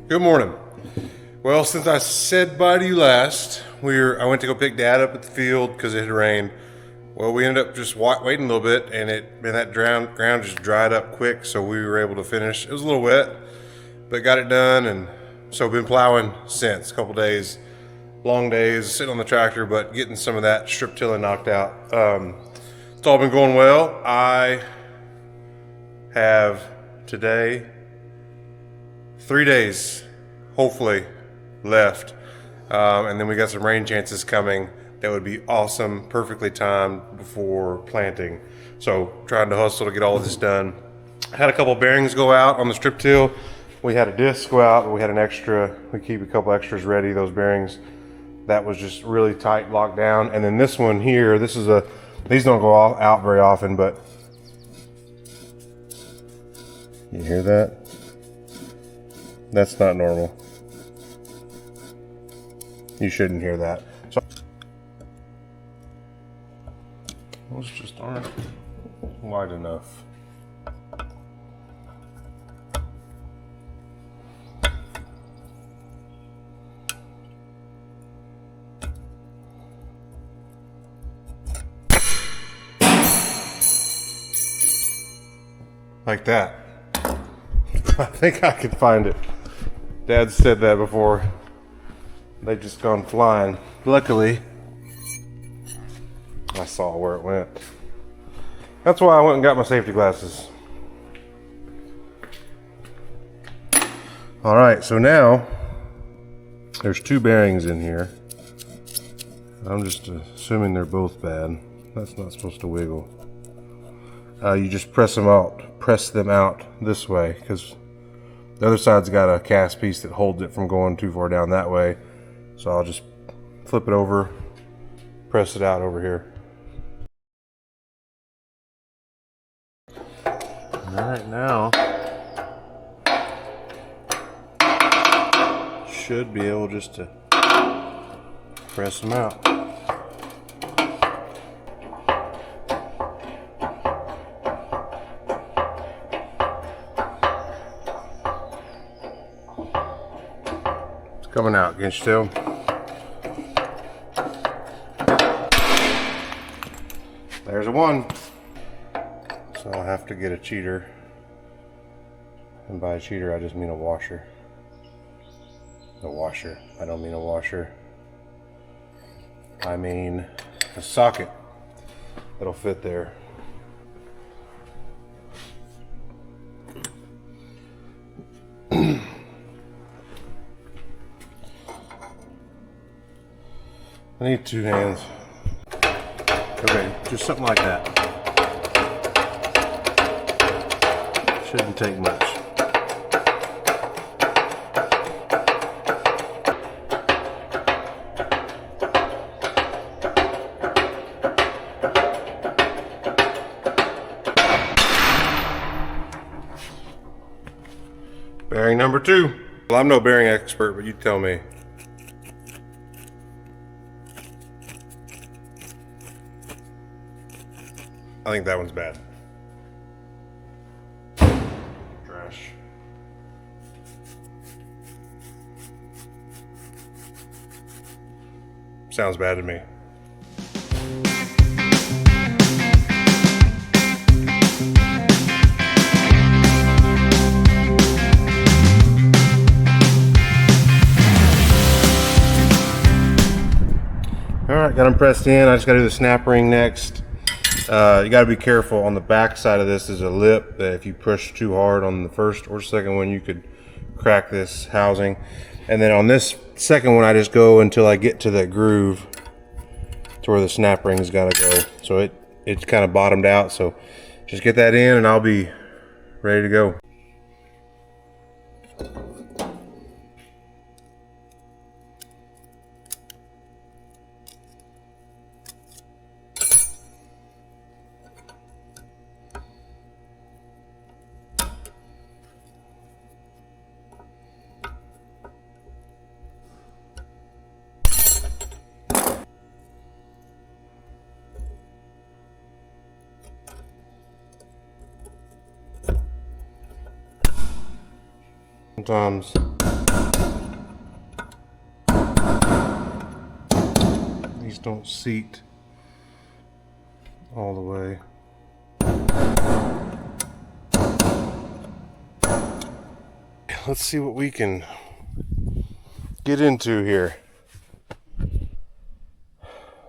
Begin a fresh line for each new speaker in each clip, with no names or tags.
Good morning. Well, since I said bye to you last, I went to go pick Dad up at the field because it had rained. Well, we ended up just waiting a little bit, and that ground just dried up quick, so we were able to finish. It was a little wet, but got it done, and so been plowing since. A couple days, long days, sitting on the tractor, but getting some of that strip tilling knocked out. It's all been going well. I have today 3 days, hopefully, left. And then we got some rain chances coming that would be awesome, perfectly timed before planting. So trying to hustle to get all of this done. Had a couple bearings go out on the strip till. We had a disc go out, but we had an extra. We keep a couple extras ready, those bearings. That was just really tight, locked down. And then this one here, these don't go out very often, but you hear that? That's not normal. You shouldn't hear that. So those just aren't wide enough. Like that. I think I could find it. Dad said that before. They've just gone flying. Luckily, I saw where it went. That's why I went and got my safety glasses. All right, so now there's 2 bearings in here. I'm just assuming they're both bad. That's not supposed to wiggle. You just press them out this way, because the other side's got a cast piece that holds it from going too far down that way. So I'll just flip it over, press it out over here. All right, now should be able just to press them out. Coming out, can you still? There's a 1. So I'll have to get a cheater. And by a cheater, I just mean a washer. A washer. I don't mean a washer. I mean a socket that'll fit there. I need 2 hands. Okay, just something like that. Shouldn't take much. Bearing number 2. Well, I'm no bearing expert, but you tell me. I think that one's bad. Trash. Sounds bad to me. All right, got them pressed in. I just got to do the snap ring next. You got to be careful. On the back side of this is a lip that if you push too hard on the first or second one, you could crack this housing. And then on this second one, I just go until I get to that groove to where the snap ring's got to go. So it's kind of bottomed out. So just get that in and I'll be ready to go. Sometimes these don't seat all the way. Let's see what we can get into here.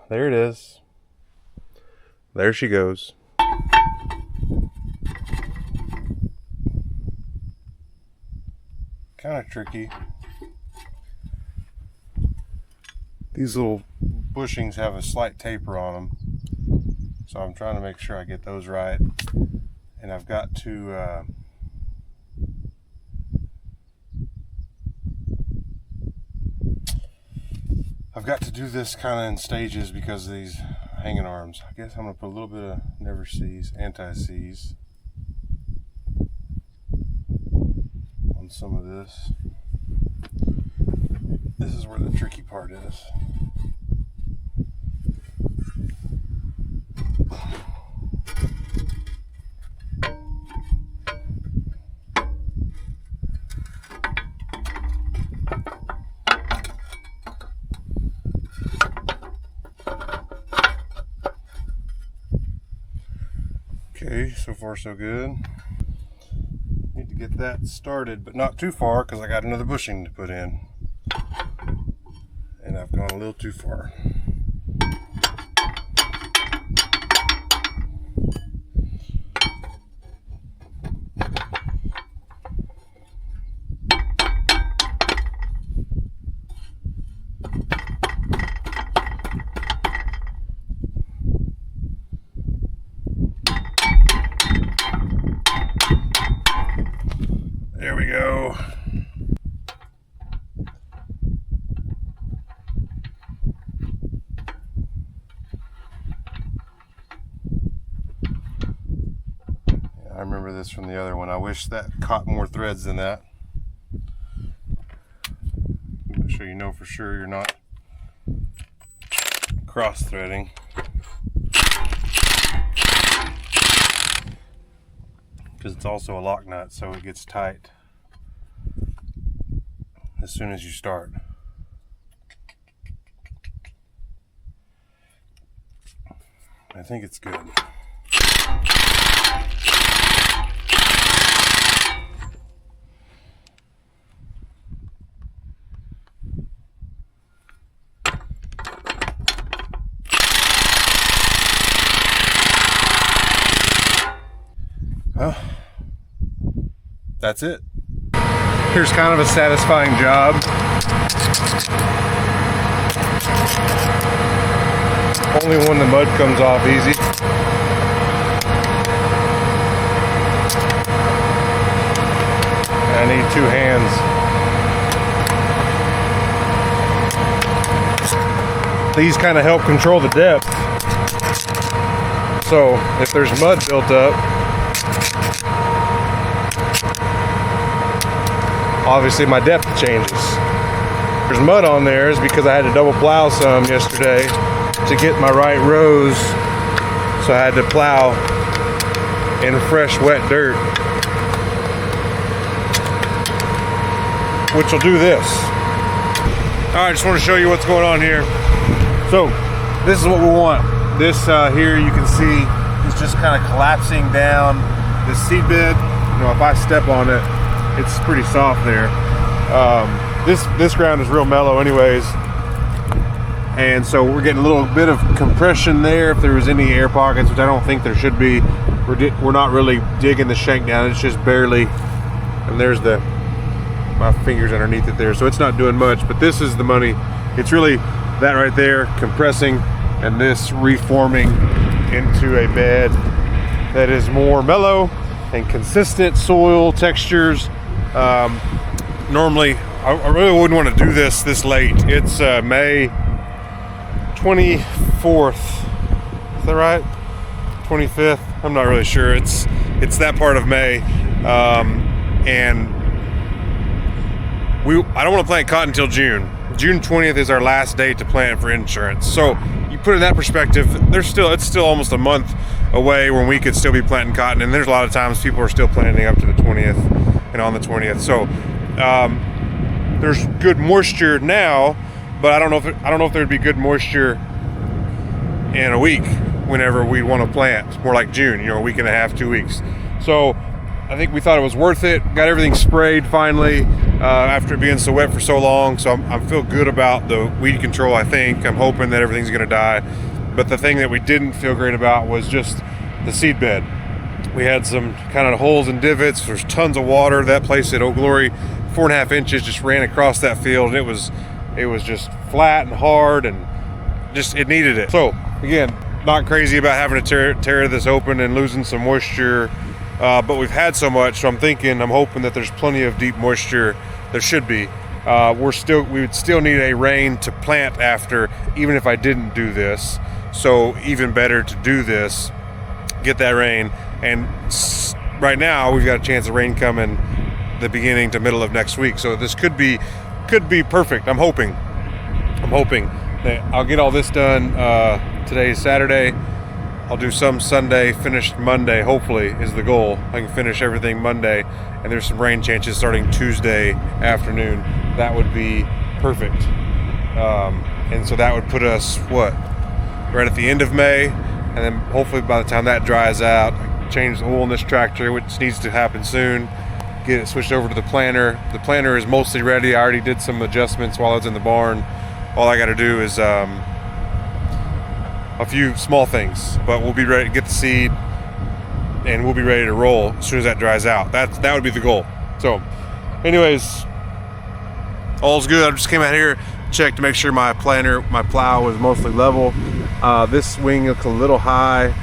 There it is. There she goes. Kind of tricky. These little bushings have a slight taper on them, so I'm trying to make sure I get those right. And I've got to do this kind of in stages because of these hanging arms. I guess I'm going to put a little bit of never seize, anti-seize on some of this. This is where the tricky part is. Okay, so far so good. Need to get that started, but not too far because I got another bushing to put in. And I've gone a little too far. There we go. Yeah, I remember this from the other one. I wish that caught more threads than that. Make sure you know for sure you're not cross threading. Because it's also a lock nut, so it gets tight as soon as you start. I think it's good. Well, that's it. Here's kind of a satisfying job. Only when the mud comes off easy. I need two hands. These kind of help control the depth. So if there's mud built up, obviously my depth changes. There's mud on there is because I had to double plow some yesterday to get my right rows, so I had to plow in fresh wet dirt, which will do this. Alright, just want to show you what's going on here. So this is what we want. This here you can see is just kind of collapsing down the seed bed. You know, if I step on it, it's pretty soft there. This ground is real mellow anyways, and so we're getting a little bit of compression there if there was any air pockets, which I don't think there should be. We're not really digging the shank down, it's just barely, and there's my fingers underneath it there, so it's not doing much. But this is the money. It's really that right there compressing, and this reforming into a bed that is more mellow and consistent soil textures. Normally I really wouldn't want to do this late. It's May 24th, is that right? 25th, I'm not really sure. It's that part of May, and I don't want to plant cotton until June 20th is our last date to plant for insurance. So you put it in that perspective, it's still almost a month away when we could still be planting cotton, and there's a lot of times people are still planting up to the 20th and on the 20th. So there's good moisture now, but I don't know if there'd be good moisture in a week whenever we want to plant, more like June, a week and a half, 2 weeks. So I think we thought it was worth it. Got everything sprayed finally after being so wet for so long. So I feel good about the weed control. I think I'm hoping that everything's going to die. But the thing that we didn't feel great about was just the seed bed. We had some kind of holes and divots. There's tons of water. That place at Oak Glory, 4.5 inches just ran across that field, and it was just flat and hard, and just it needed it. So again, not crazy about having to tear this open and losing some moisture. But we've had so much, so I'm hoping that there's plenty of deep moisture. There should be. We would still need a rain to plant after, even if I didn't do this. So even better to do this, get that rain. And right now we've got a chance of rain coming the beginning to middle of next week. So this could be perfect. I'm hoping that I'll get all this done. Today is Saturday. I'll do some Sunday, finished Monday, hopefully, is the goal. I can finish everything Monday, and there's some rain chances starting Tuesday afternoon. That would be perfect. And so that would put us, right at the end of May, and then hopefully by the time that dries out, change the oil in this tractor, which needs to happen soon, get it switched over to the planter. The planter is mostly ready. I already did some adjustments while I was in the barn. All I got to do is a few small things, but we'll be ready to get the seed and we'll be ready to roll as soon as that dries out. That would be the goal. So anyways, all's good. I just came out here, checked to make sure my plow was mostly level. This wing looks a little high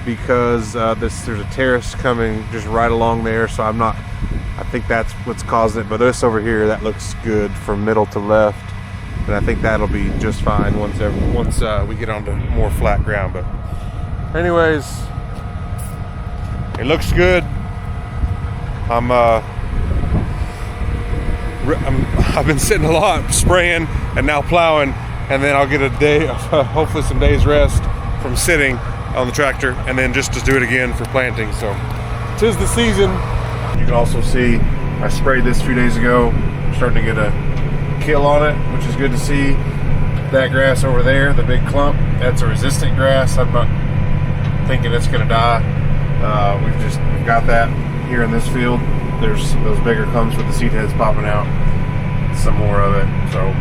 because there's a terrace coming just right along there, so I think that's what's causing it. But this over here, that looks good from middle to left. And I think that'll be just fine once we get onto more flat ground. But anyways, it looks good. I've been sitting a lot spraying and now plowing, and then I'll get a day of hopefully some days rest from sitting on the tractor, and then just to do it again for planting. So 'tis the season. You can also see I sprayed this a few days ago. I'm starting to get a kill on it, which is good to see. That grass over there, the big clump, that's a resistant grass. I'm not thinking it's going to die. We've got that here in this field. There's those bigger clumps with the seed heads popping out. Some more of it. So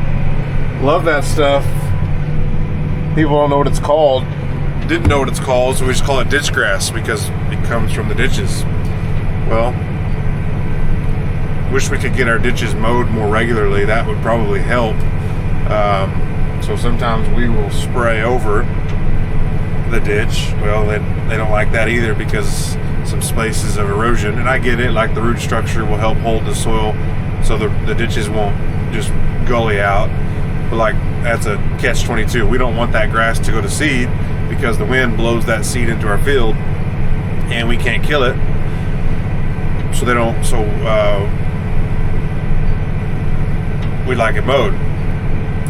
love that stuff. People don't know what it's called. Didn't know what it's called, so we just call it ditch grass because it comes from the ditches. Well, wish we could get our ditches mowed more regularly. That would probably help. So sometimes we will spray over the ditch. Well, they don't like that either because some spaces of erosion, and I get it, like the root structure will help hold the soil so the ditches won't just gully out. But like, that's a catch-22. We don't want that grass to go to seed because the wind blows that seed into our field and we can't kill it. We'd like it mowed.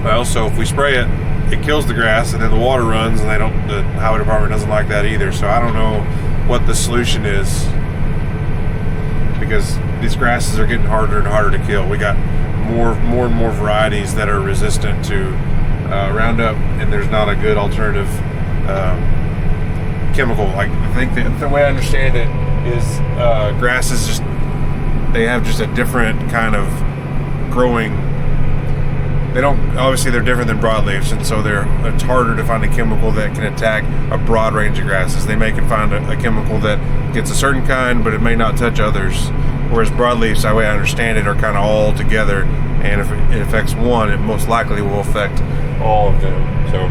Well, so if we spray it, it kills the grass, and then the water runs, and the highway department doesn't like that either. So I don't know what the solution is, because these grasses are getting harder and harder to kill. We got more and more varieties that are resistant to Roundup, and there's not a good alternative chemical. Like, I think the way I understand it is grasses they have just a different kind of growing. They're different than broadleafs, and so it's harder to find a chemical that can attack a broad range of grasses. They can find a chemical that gets a certain kind, but it may not touch others. Whereas broadleafs, the way I understand it, are kind of all together, and if it affects one, it most likely will affect all of them. So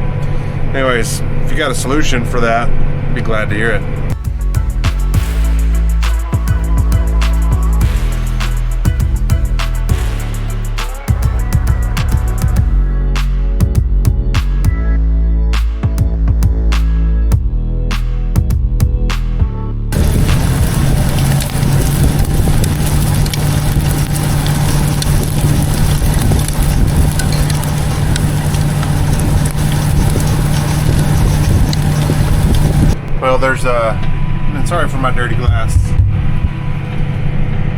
anyways, if you got a solution for that, I'd be glad to hear it. Well, and sorry for my dirty glass.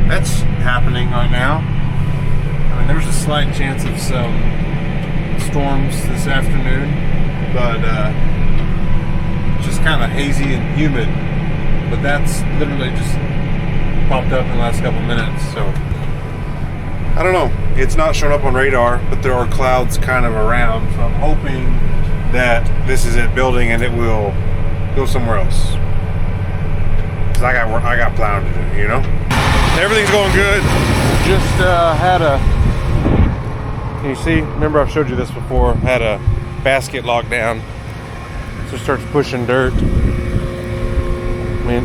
That's happening right now. I mean, there's a slight chance of some storms this afternoon, but just kind of hazy and humid. But that's literally just popped up in the last couple minutes, so I don't know. It's not showing up on radar, but there are clouds kind of around, so I'm hoping that this is it building and it will go somewhere else. Cause I got plowing to do, you know. Everything's going good. Just had a. Can you see? Remember I've showed you this before. Had a basket locked down, so it starts pushing dirt. I mean,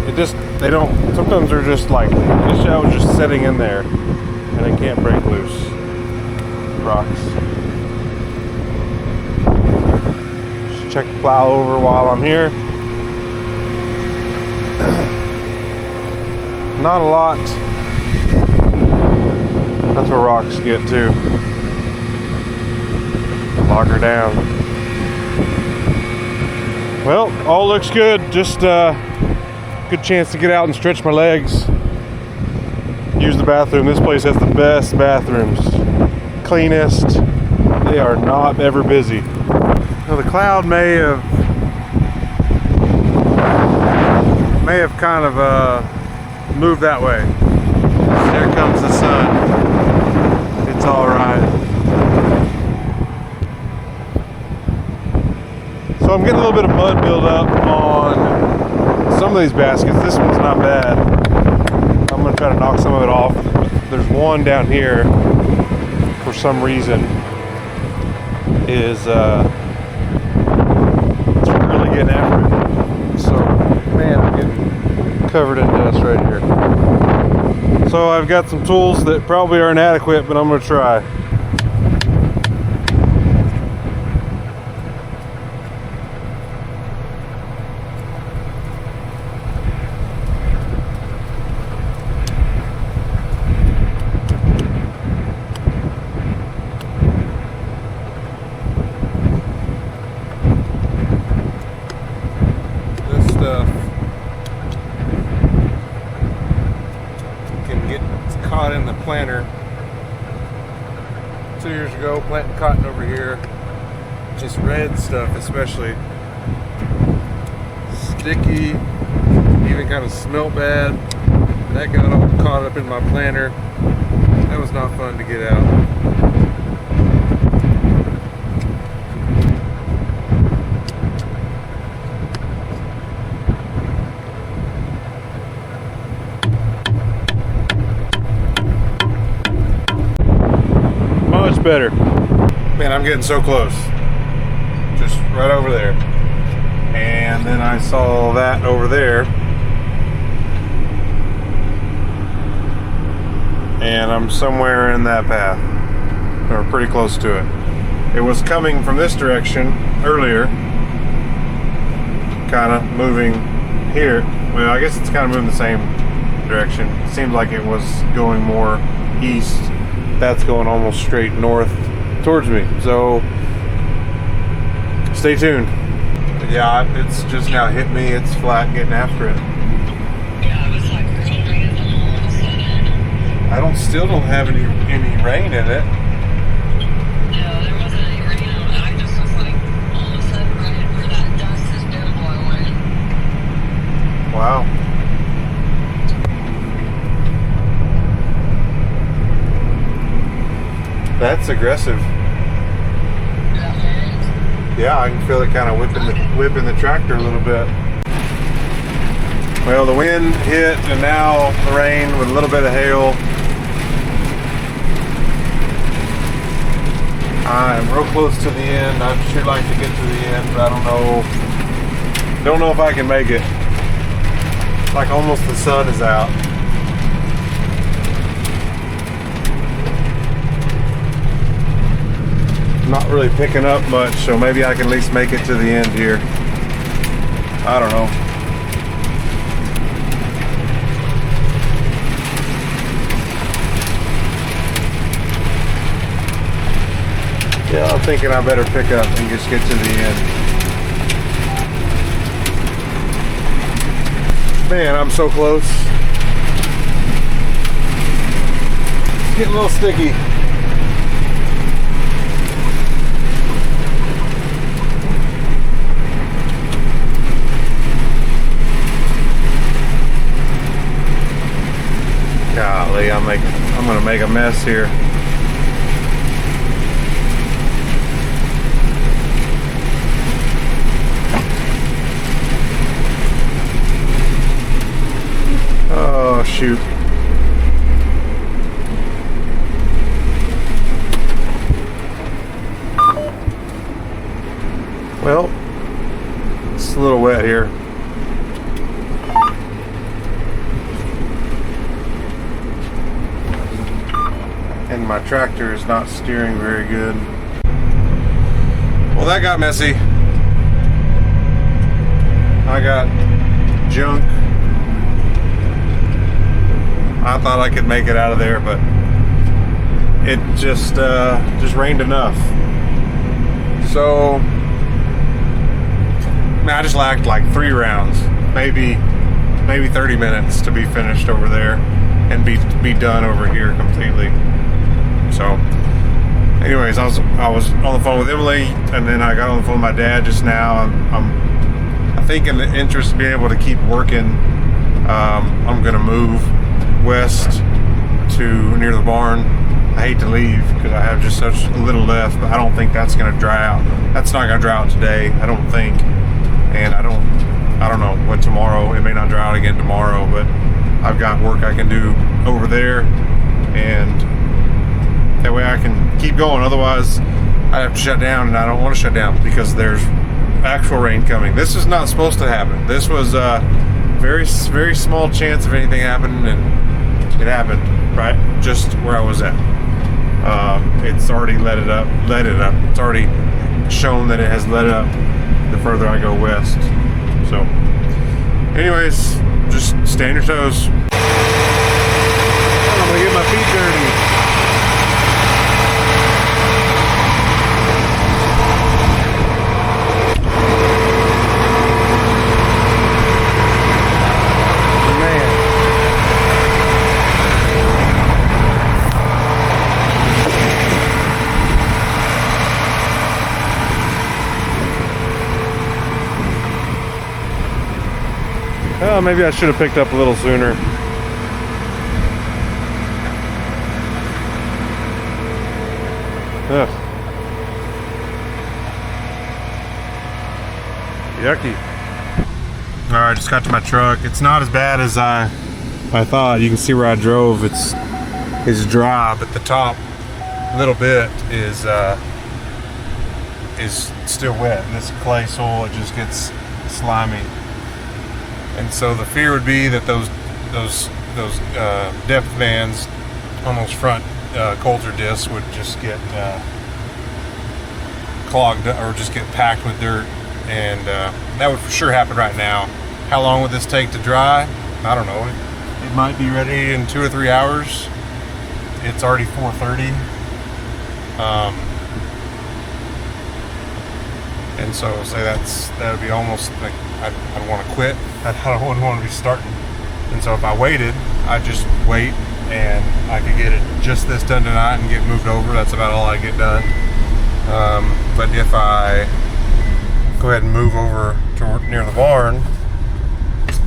they don't, sometimes they're just like, this shell is just sitting in there and it can't break loose. Rocks. Just check the plow over while I'm here. Not a lot. That's where rocks get too. Lock her down. Well, all looks good. Just good chance to get out and stretch my legs. Use the bathroom. This place has the best bathrooms. Cleanest. They are not ever busy. Now the cloud may have kind of moved that way. There comes the sun. It's all right. So I'm getting a little bit of mud buildup on some of these baskets. This one's not bad. I'm going to try to knock some of it off. There's one down here for some reason is it's really getting after it. So man, I'm getting covered in dust right here. So I've got some tools that probably aren't adequate, but I'm going to try. Caught in the planter 2 years ago, planting cotton over here. Just red stuff, especially sticky, even kind of smelled bad. That got all caught up in my planter. That was not fun to get out. Better. Man, I'm getting so close. Just right over there. And then I saw that over there. And I'm somewhere in that path. Or pretty close to it. It was coming from this direction earlier. Kind of moving here. Well, I guess it's kind of moving the same direction. It seemed like it was going more east. That's going almost straight north towards me, so stay tuned. But yeah, it's just now hit me. It's flat getting after it.
Yeah, it was like raining all of a sudden.
I don't have any rain in it.
No, there wasn't any rain. I just was like, all of a sudden, right where that dust has been blowing.
Wow. That's aggressive. Yeah, I can feel it kind of whipping the tractor a little bit. Well, the wind hit and now the rain with a little bit of hail. I'm real close to the end. I'd sure like to get to the end, but I don't know if I can make it. Like almost the sun is out. Not really picking up much, so maybe I can at least make it to the end here. I don't know. Yeah, I'm thinking I better pick up and just get to the end. Man, I'm so close. It's getting a little sticky. Golly, I'm gonna make a mess here. Oh shoot. Well, it's a little wet here. And my tractor is not steering very good. Well, that got messy. I got junk. I thought I could make it out of there, but it just rained enough. So, I just lacked like 3 rounds, maybe 30 minutes to be finished over there and be done over here completely. So, anyways, I was on the phone with Emily, and then I got on the phone with my dad just now. I think in the interest of being able to keep working, I'm gonna move west to near the barn. I hate to leave because I have just such little left, but I don't think that's gonna dry out. That's not gonna dry out today, I don't think. And I don't know when tomorrow, it may not dry out again tomorrow, but I've got work I can do over there, and that way I can keep going. Otherwise I have to shut down, and I don't want to shut down because there's actual rain coming. This is not supposed to happen. This was a very, very small chance of anything happening, and it happened right just where I was at. It's already let it up. It's already shown that it has let up the further I go west. So anyways, just stay on your toes. I'm gonna get my feet dirty. Oh, maybe I should have picked up a little sooner. Ugh. Yucky. Alright, just got to my truck. It's not as bad as I thought. You can see where I drove. It's dry, but the top little bit is still wet. And this clay soil, it just gets slimy. And so the fear would be that those depth bands on those front coulter discs would just get clogged or just get packed with dirt, and that would for sure happen right now. How long would this take to dry? I don't know. It might be ready in 2 or 3 hours. It's already 4:30. And so say that would be almost like I'd want to quit. I wouldn't want to be starting. And so if I waited, I'd just wait, and I could get it just this done tonight and get moved over. That's about all I get done. But if I go ahead and move over to near the barn,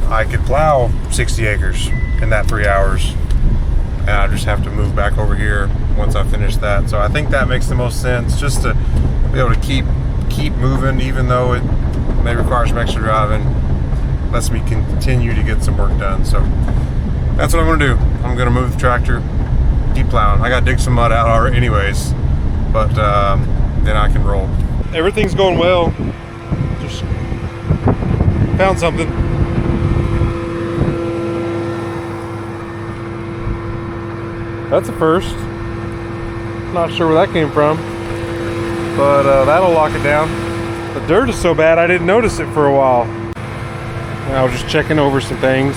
I could plow 60 acres in that 3 hours. And I just have to move back over here once I finish that. So I think that makes the most sense, just to be able to keep moving, even though it may require some extra driving. Lets me continue to get some work done. So that's what I'm gonna do. I'm gonna move the tractor, keep plowing. I gotta dig some mud out already anyways, but then I can roll. Everything's going well. Just found something. That's a first. Not sure where that came from, but that'll lock it down. The dirt is so bad I didn't notice it for a while. I was just checking over some things.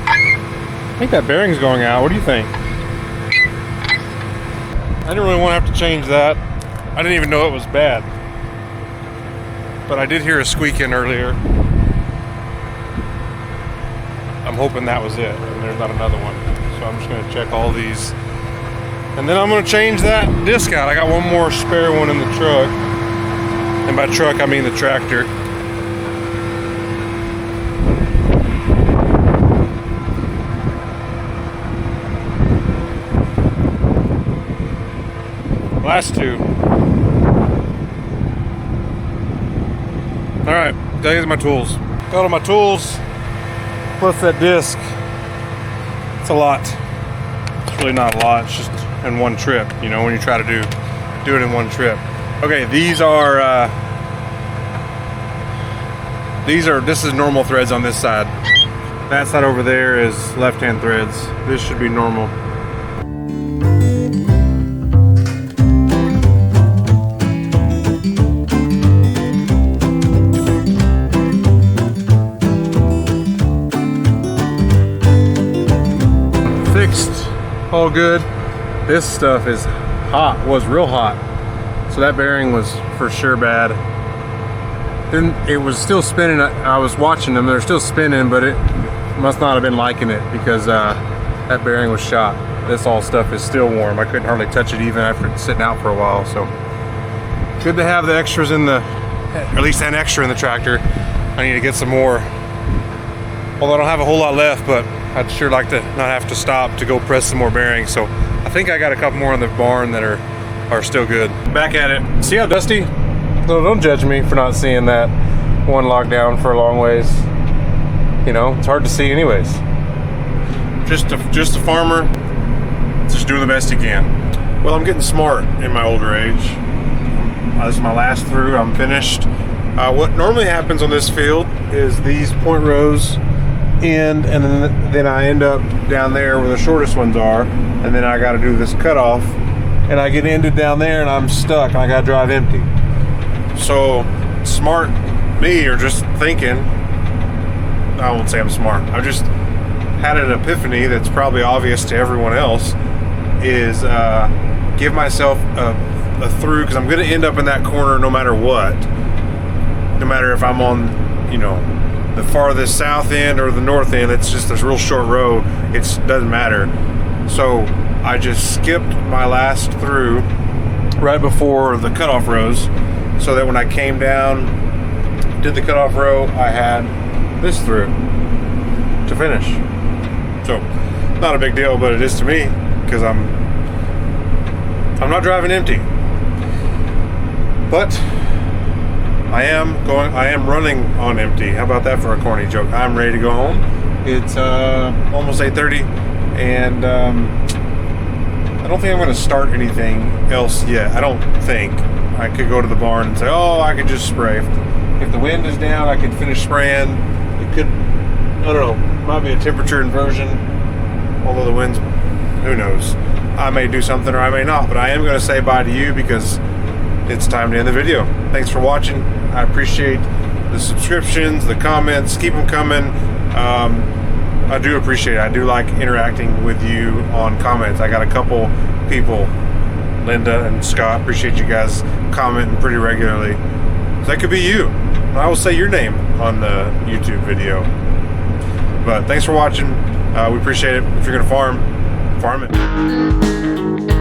I think that bearing's going out. What do you think? I didn't really want to have to change that. I didn't even know it was bad. But I did hear a squeaking earlier. I'm hoping that was it, and there's not another one. So I'm just going to check all these. And then I'm going to change that disc out. I got one more spare one in the truck. And by truck, I mean the tractor. last two. All right, gotta get my tools. Got all my tools, plus that disc. It's a lot. It's really not a lot, it's just in one trip, you know, when you try to do it in one trip. Okay, this is normal threads on this side. That side over there is left-hand threads. This should be normal. Fixed, all good. This stuff is hot, was real hot. So that bearing was for sure bad. Then it was still spinning. I was watching them, they're still spinning, but it must not have been liking it because that bearing was shot. This all stuff is still warm. I couldn't hardly touch it even after sitting out for a while. So good to have the extras in the, at least an extra in the tractor. I need to get some more. Although I don't have a whole lot left, but I'd sure like to not have to stop to go press some more bearings. So I think I got a couple more in the barn that are still good. Back at it. See how dusty? No, don't judge me for not seeing that one locked down for a long ways. You know, it's hard to see anyways. Just a farmer, just doing the best he can. Well, I'm getting smart in my older age. This is my last through, I'm finished. What normally happens on this field is these point rows end, and then I end up down there where the shortest ones are, and then I gotta do this cutoff, and I get ended down there and I'm stuck and I gotta drive empty. So smart me, or just thinking, I won't say I'm smart, I just had an epiphany that's probably obvious to everyone else, is give myself a through, because I'm gonna end up in that corner no matter what, no matter if I'm on, you know, the farthest south end or the north end. It's just this real short row, it doesn't matter. So I just skipped my last through right before the cutoff rows, so that when I came down, did the cutoff row, I had this through to finish. So not a big deal, but it is to me, because I'm not driving empty. But I am running on empty. How about that for a corny joke? I'm ready to go home. It's almost 8:30, and I don't think I'm going to start anything else yet. I don't think. I could go to the barn and say, oh, I could just spray. If the wind is down, I could finish spraying. It could, I don't know, might be a temperature inversion. Although the wind's, who knows. I may do something or I may not, but I am going to say bye to you because it's time to end the video. Thanks for watching. I appreciate the subscriptions, the comments. Keep them coming. I do appreciate it. I do like interacting with you on comments. I got a couple people, Linda and Scott, appreciate you guys commenting pretty regularly. So that could be you. I will say your name on the YouTube video. But thanks for watching. We appreciate it. If you're gonna farm it.